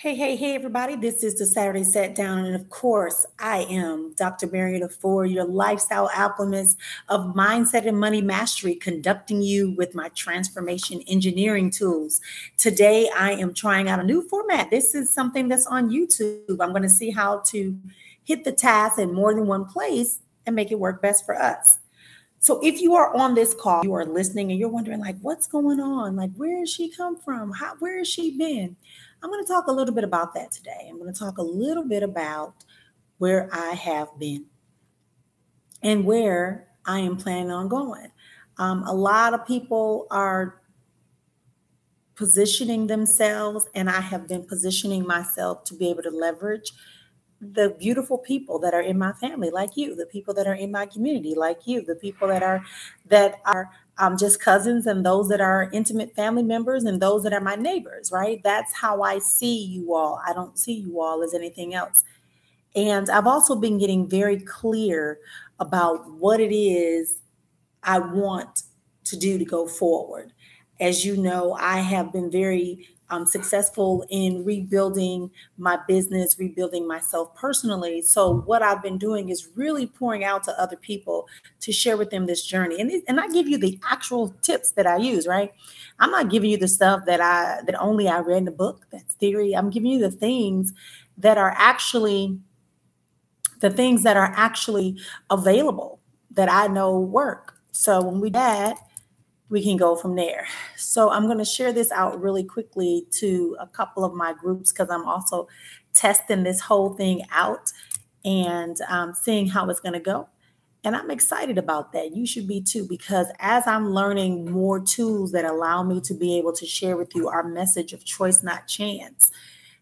Hey, everybody. This is the Saturday Set Down. And of course, I am Dr. Marietta Ford, your lifestyle alchemist of mindset and money mastery, conducting you with my transformation engineering tools. Today, I am trying out a new format. This is something that's on YouTube. I'm going to see how to hit the task in more than one place and make it work best for us. So if you are on this call, you are listening and you're wondering like, what's going on? Like, where has she come from? Where has she been? I'm going to talk a little bit about that today. I'm going to talk a little bit about where I have been and where I am planning on going. A lot of people are positioning themselves, and I have been positioning myself to be able to leverage the beautiful people that are in my family, like you, the people that are in my community, like you, the people that are just cousins, and those that are intimate family members, and those that are my neighbors. Right? That's how I see you all. I don't see you all as anything else. And I've also been getting very clear about what it is I want to do to go forward. As you know, I have been very successful in rebuilding my business, rebuilding myself personally. So, what I've been doing is really pouring out to other people to share with them this journey. And I give you the actual tips that I use, right? I'm not giving you the stuff that only I read in the book. That's theory. I'm giving you that are actually the things that are actually available that I know work. So when we do that, we can go from there. So I'm going to share this out really quickly to a couple of my groups because I'm also testing this whole thing out and seeing how it's going to go. And I'm excited about that. You should be too, because as I'm learning more tools that allow me to be able to share with you our message of choice, not chance,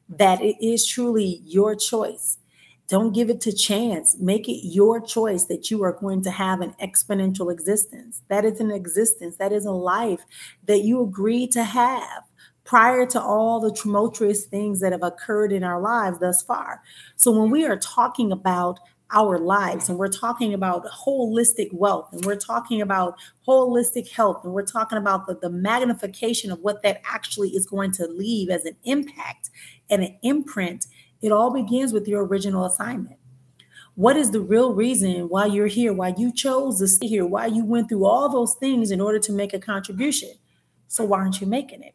that it is truly your choice. Don't give it to chance. Make it your choice that you are going to have an exponential existence. That is an existence. That is a life that you agreed to have prior to all the tumultuous things that have occurred in our lives thus far. So when we are talking about our lives and we're talking about holistic wealth and we're talking about holistic health and we're talking about the magnification of what that actually is going to leave as an impact and an imprint, it all begins with your original assignment. What is the real reason why you're here, why you chose to stay here, why you went through all those things in order to make a contribution? So why aren't you making it?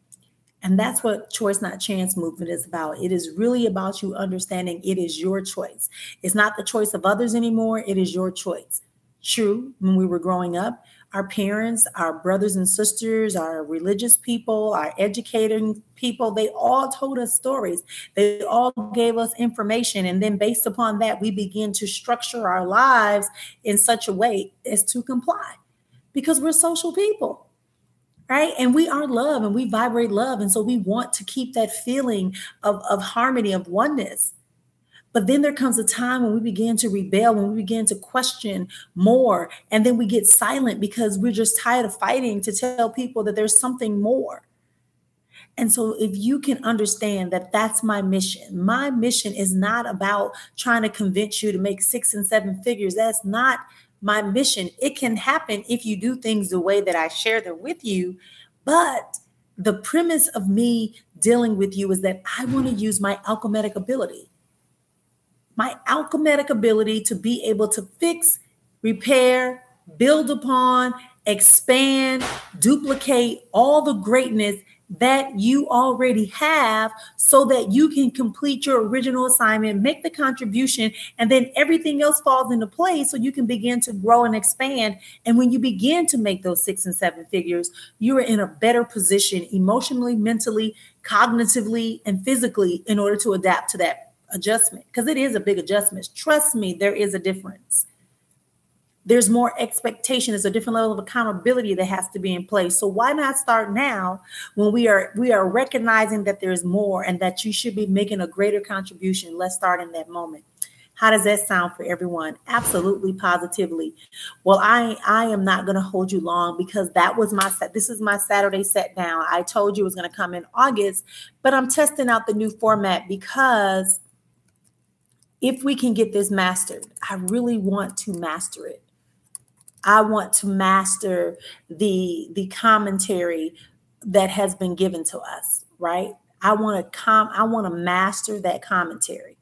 And that's what Choice Not Chance movement is about. It is really about you understanding it is your choice. It's not the choice of others anymore. It is your choice. True, when we were growing up, our parents, our brothers and sisters, our religious people, our educating people, they all told us stories. They all gave us information. And then based upon that, we begin to structure our lives in such a way as to comply because we're social people. Right. And we are love and we vibrate love. And so we want to keep that feeling of harmony, of oneness. But then there comes a time when we begin to rebel, when we begin to question more, and then we get silent because we're just tired of fighting to tell people that there's something more. And so if you can understand that that's my mission is not about trying to convince you to make 6 and 7 figures. That's not my mission. It can happen if you do things the way that I share them with you. But the premise of me dealing with you is that I want to use my alchemic ability to be able to fix, repair, build upon, expand, duplicate all the greatness that you already have so that you can complete your original assignment, make the contribution, and then everything else falls into place so you can begin to grow and expand. And when you begin to make those 6 and 7 figures, you are in a better position emotionally, mentally, cognitively, and physically in order to adapt to that adjustment, because it is a big adjustment. Trust me, there is a difference. There's more expectation. There's a different level of accountability that has to be in place. So why not start now when we are recognizing that there's more and that you should be making a greater contribution? Let's start in that moment. How does that sound for everyone? Absolutely, positively. Well, I am not going to hold you long because this is my Saturday set down. I told you it was going to come in August, but I'm testing out the new format because if we can get this mastered, I really want to master it. I want to master the commentary that has been given to us, right? I want to master that commentary.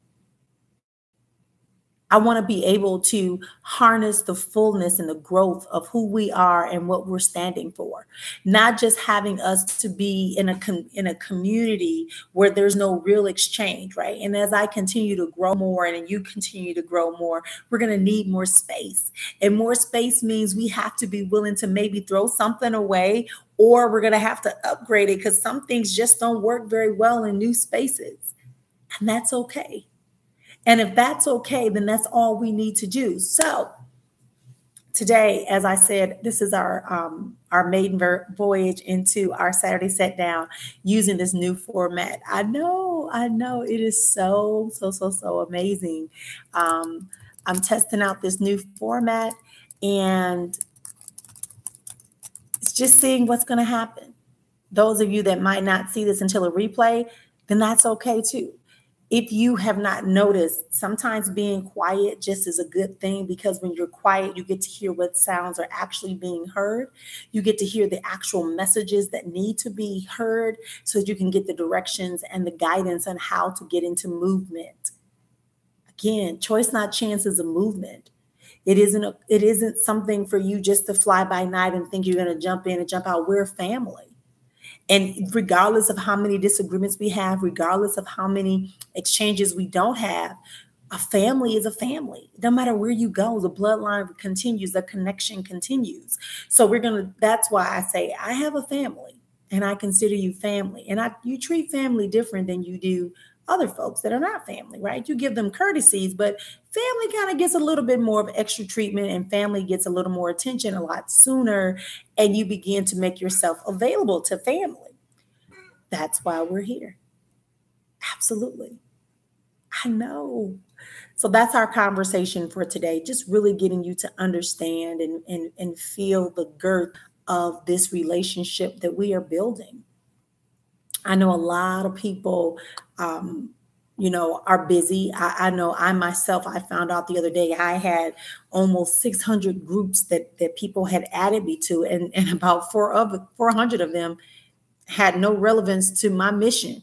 I want to be able to harness the fullness and the growth of who we are and what we're standing for. Not just having us to be in a community where there's no real exchange, right? And as I continue to grow more and you continue to grow more, we're going to need more space. And more space means we have to be willing to maybe throw something away, or we're going to have to upgrade it because some things just don't work very well in new spaces. And that's okay. And if that's okay, then that's all we need to do. So today, as I said, this is our maiden voyage into our Saturday Set Down using this new format. I know, it is so amazing. I'm testing out this new format, and it's just seeing what's going to happen. Those of you that might not see this until a replay, then that's okay too. If you have not noticed, sometimes being quiet just is a good thing, because when you're quiet, you get to hear what sounds are actually being heard. You get to hear the actual messages that need to be heard so that you can get the directions and the guidance on how to get into movement. Again, choice not chance is a movement. It isn't something for you just to fly by night and think you're going to jump in and jump out. We're a family. And regardless of how many disagreements we have, regardless of how many exchanges we don't have, a family is a family. No matter where you go, the bloodline continues, the connection continues. So that's why I say I have a family and I consider you family. And you treat family different than you do other folks that are not family, right? You give them courtesies, but family kind of gets a little bit more of extra treatment, and family gets a little more attention a lot sooner, and you begin to make yourself available to family. That's why we're here. Absolutely. I know. So that's our conversation for today, just really getting you to understand and feel the girth of this relationship that we are building. I know a lot of people, are busy. I know I myself, I found out the other day, I had almost 600 groups that people had added me to, and about 400 of them had no relevance to my mission.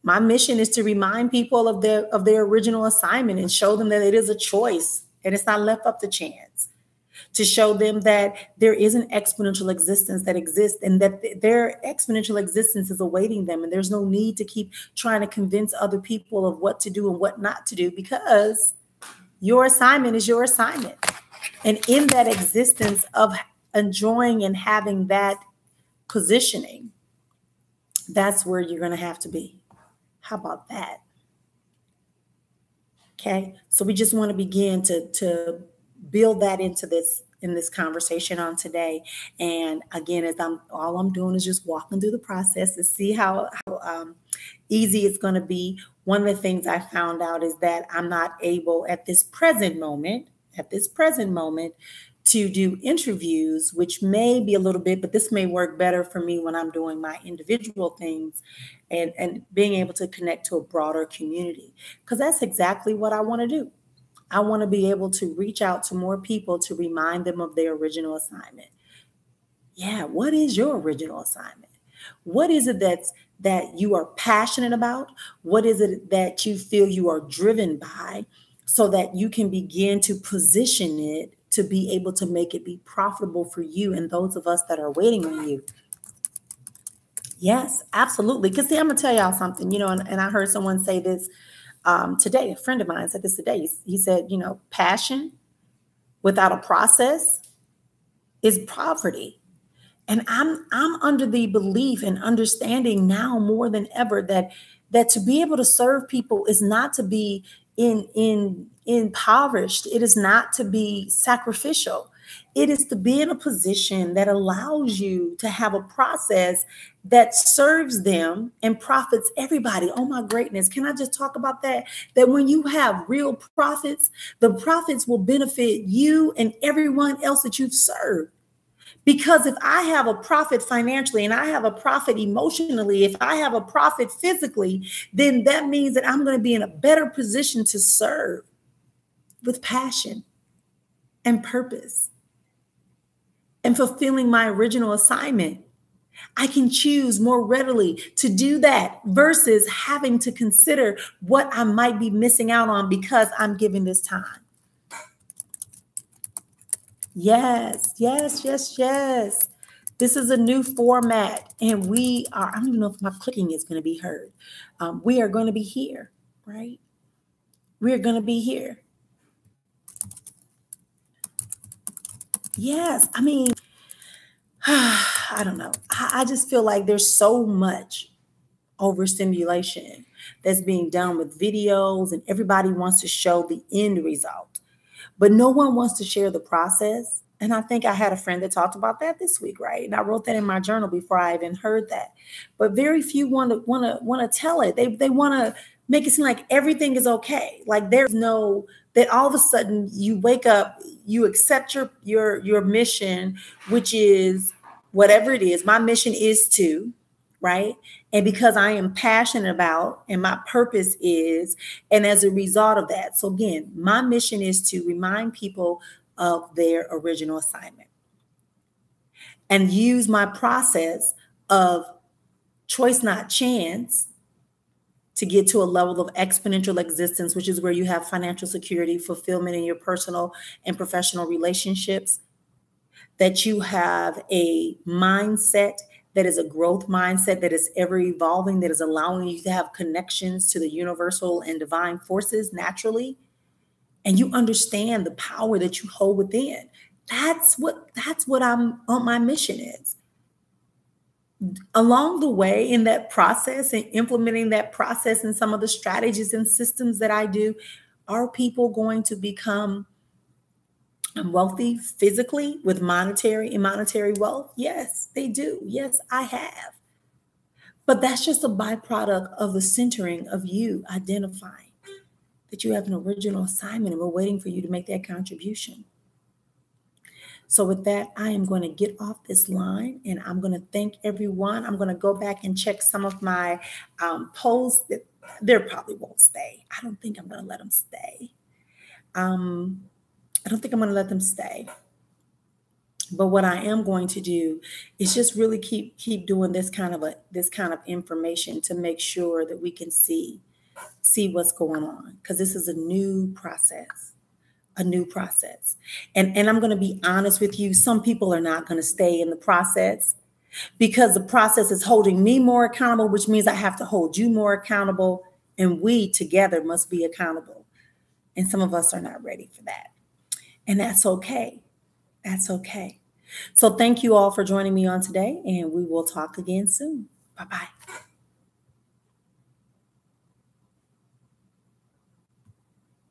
My mission is to remind people of their original assignment and show them that it is a choice and it's not left up to chance. To show them that there is an exponential existence that exists, and that their exponential existence is awaiting them. And there's no need to keep trying to convince other people of what to do and what not to do, because your assignment is your assignment. And in that existence of enjoying and having that positioning, that's where you're going to have to be. How about that? Okay. So we just want to begin to build that into this conversation on today. And again, all I'm doing is just walking through the process to see how easy it's going to be. One of the things I found out is that I'm not able at this present moment to do interviews, which may be a little bit, but this may work better for me when I'm doing my individual things and being able to connect to a broader community, because that's exactly what I want to do. I want to be able to reach out to more people to remind them of their original assignment. Yeah, what is your original assignment? What is it that you are passionate about? What is it that you feel you are driven by, so that you can begin to position it to be able to make it be profitable for you and those of us that are waiting on you? Yes, absolutely. Because see, I'm going to tell y'all something, and I heard someone say this today. A friend of mine said this today. He said, passion without a process is poverty. And I'm under the belief and understanding now more than ever that to be able to serve people is not to be impoverished. It is not to be sacrificial. It is to be in a position that allows you to have a process that serves them and profits everybody. Oh my greatness. Can I just talk about that? That when you have real profits, the profits will benefit you and everyone else that you've served. Because if I have a profit financially and I have a profit emotionally, if I have a profit physically, then that means that I'm going to be in a better position to serve with passion and purpose and fulfilling my original assignment. I can choose more readily to do that versus having to consider what I might be missing out on because I'm giving this time. Yes, yes, yes, yes. This is a new format, and I don't even know if my clicking is going to be heard. We are going to be here, right? We are going to be here. Yes, I mean, I don't know. I just feel like there's so much overstimulation that's being done with videos, and everybody wants to show the end result, but no one wants to share the process. And I think I had a friend that talked about that this week, right? And I wrote that in my journal before I even heard that. But very few want to tell it. They want to make it seem like everything is okay. Like there's no that all of a sudden you wake up, you accept your mission, which is whatever it is. My mission is to, right? And because I am passionate about and my purpose is, and as a result of that. So again, my mission is to remind people of their original assignment and use my process of choice, not chance, to get to a level of exponential existence, which is where you have financial security, fulfillment in your personal and professional relationships, that you have a mindset that is a growth mindset that is ever evolving, that is allowing you to have connections to the universal and divine forces naturally. And you understand the power that you hold within. That's what I'm on my mission is. Along the way in that process and implementing that process and some of the strategies and systems that I do, are people going to become wealthy physically with monetary wealth? Yes, they do. Yes, I have. But that's just a byproduct of the centering of you identifying that you have an original assignment and we're waiting for you to make that contribution. So with that, I am going to get off this line and I'm going to thank everyone. I'm going to go back and check some of my polls that they probably won't stay. I don't think I'm going to let them stay. I don't think I'm going to let them stay. But what I am going to do is just really keep doing this kind of information to make sure that we can see what's going on, because this is a new process. And I'm going to be honest with you. Some people are not going to stay in the process because the process is holding me more accountable, which means I have to hold you more accountable. And we together must be accountable. And some of us are not ready for that. And that's okay. That's okay. So thank you all for joining me on today, and we will talk again soon. Bye-bye.